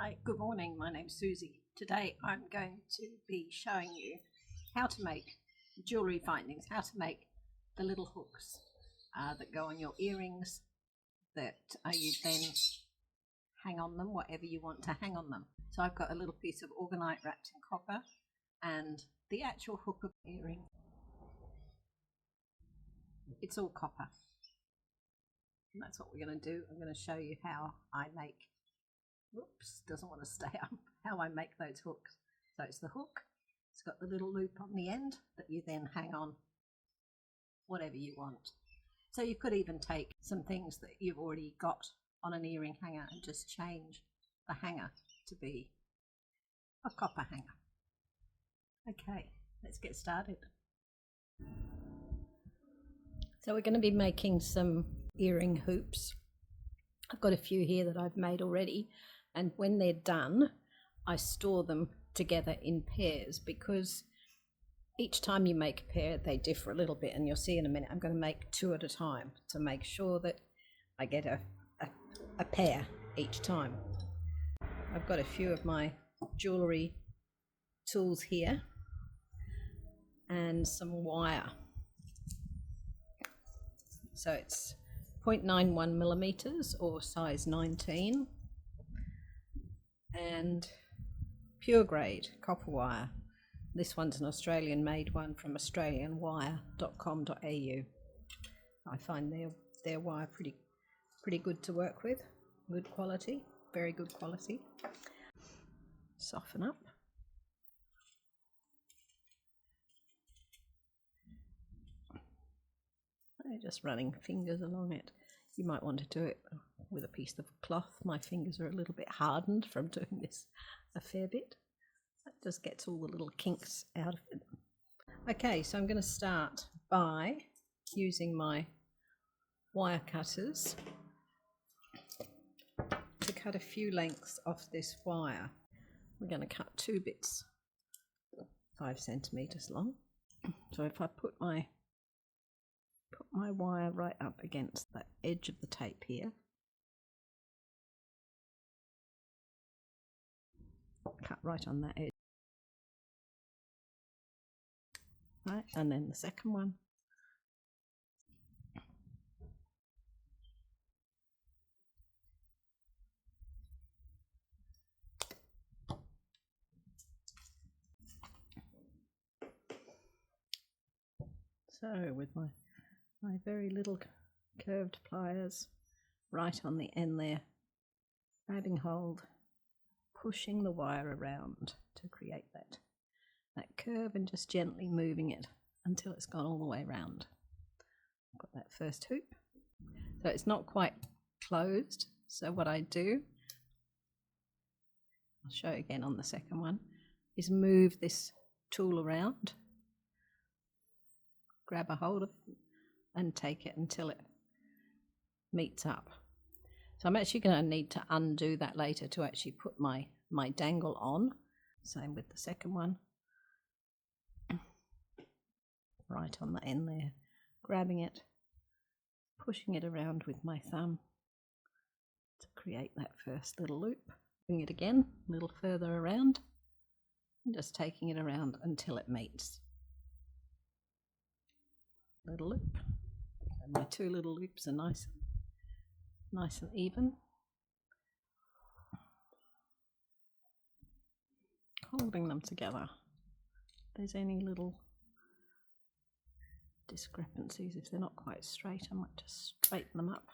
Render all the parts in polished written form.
Hi, good morning. My name's Susie. Today I'm going to be showing you how to make jewellery findings, how to make the little hooks that go on your earrings that you then hang on them, whatever you want to hang on them. So I've got a little piece of orgonite wrapped in copper and the actual hook of the earring. It's all copper. And that's what we're going to do. I'm going to show you how I make, whoops, doesn't want to stay up, how I make those hooks. So it's the hook, it's got the little loop on the end that you then hang on whatever you want. So you could even take some things that you've already got on an earring hanger and just change the hanger to be a copper hanger. Okay, let's get started. So we're going to be making some earring hoops. I've got a few here that I've made already, and when they're done I store them together in pairs because each time you make a pair they differ a little bit, and you'll see in a minute I'm going to make two at a time to make sure that I get a pair each time. I've got a few of my jewellery tools here and some wire. So it's 0.91 millimeters or size 19 and pure grade copper wire. This one's an Australian made one from australianwire.com.au. I find their wire pretty good to work with, good quality, very good quality. Soften up. Just running fingers along it. You might want to do it with a piece of cloth. My fingers are a little bit hardened from doing this a fair bit. That just gets all the little kinks out of it. Okay, so I'm going to start by using my wire cutters to cut a few lengths off this wire. We're going to cut two bits 5 centimeters long. So if I put my wire right up against the edge of the tape here, cut right on that edge, right, and then the second one, so with my very little curved pliers right on the end there, grabbing hold, pushing the wire around to create that curve and just gently moving it until it's gone all the way around. I've got that first hoop. So it's not quite closed, so what I do, I'll show you again on the second one, is move this tool around, grab a hold of it and take it until it meets up. So I'm actually going to need to undo that later to actually put my dangle on. Same with the second one. Right on the end there, grabbing it, pushing it around with my thumb to create that first little loop. Bring it again a little further around and just taking it around until it meets. Little loop. And my two little loops are nice and even. Holding them together. If there's any little discrepancies, if they're not quite straight, I might just straighten them up.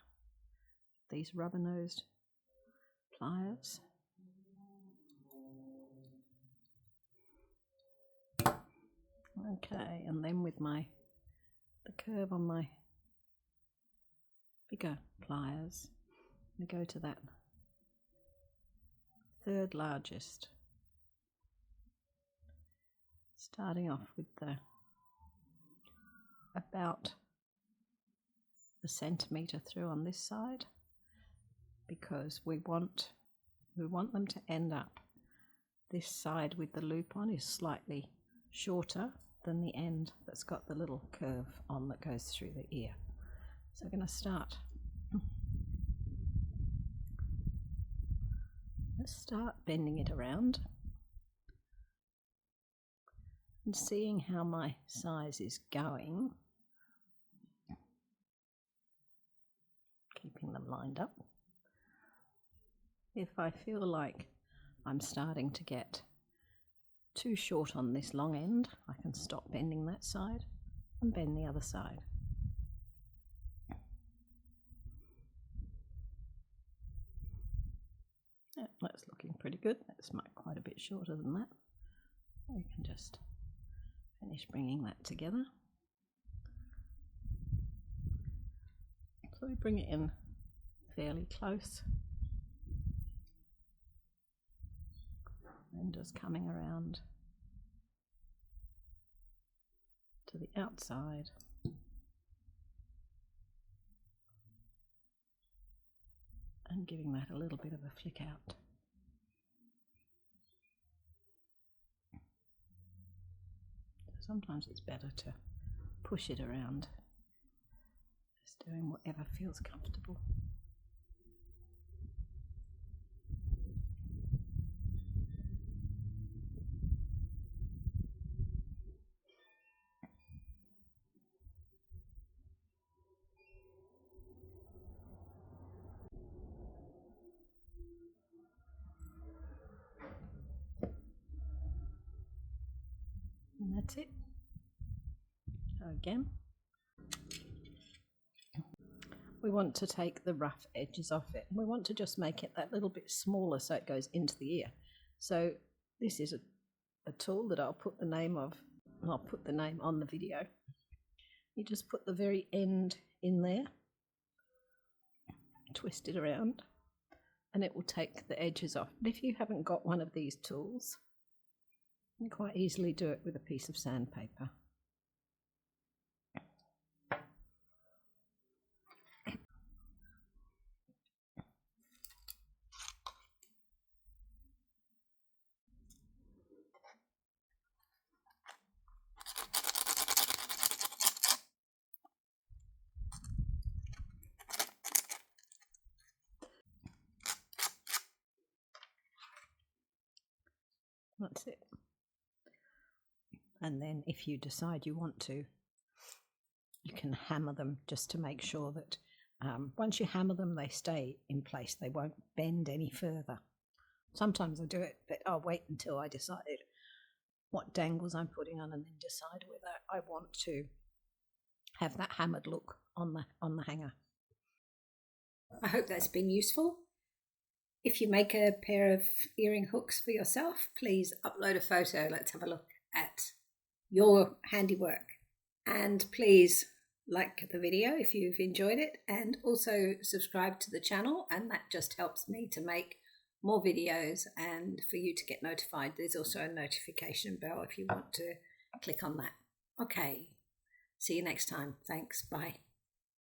These rubber-nosed pliers. Okay, and then with the curve on my bigger pliers, we go to that third largest, starting off with about a centimetre through on this side, because we want them to end up, this side with the loop on is slightly shorter than the end that's got the little curve on that goes through the ear. So we're going to start start bending it around and seeing how my size is going, keeping them lined up. If I feel like I'm starting to get too short on this long end, I can stop bending that side and bend the other side. Yeah, that's looking pretty good. That's quite a bit shorter than that. We can just finish bringing that together. So we bring it in fairly close and just coming around to the outside. And giving that a little bit of a flick out. Sometimes it's better to push it around, just doing whatever feels comfortable. And that's it. So again, we want to take the rough edges off it. We want to just make it that little bit smaller so it goes into the ear. So this is a tool that I'll put the name of, and I'll put the name on the video. You just put the very end in there, twist it around, and it will take the edges off. But if you haven't got one of these tools, you can quite easily do it with a piece of sandpaper. That's it. And then if you decide you want to, you can hammer them just to make sure that once you hammer them, they stay in place. They won't bend any further. Sometimes I do it, but I'll wait until I decide what dangles I'm putting on and then decide whether I want to have that hammered look on the hanger. I hope that's been useful. If you make a pair of earring hooks for yourself, please upload a photo. Let's have a look at your handiwork. And please like the video if you've enjoyed it, and also subscribe to the channel, and that just helps me to make more videos and for you to get notified. There's also a notification bell if you want to click on that. Okay, see you next time. Thanks, bye.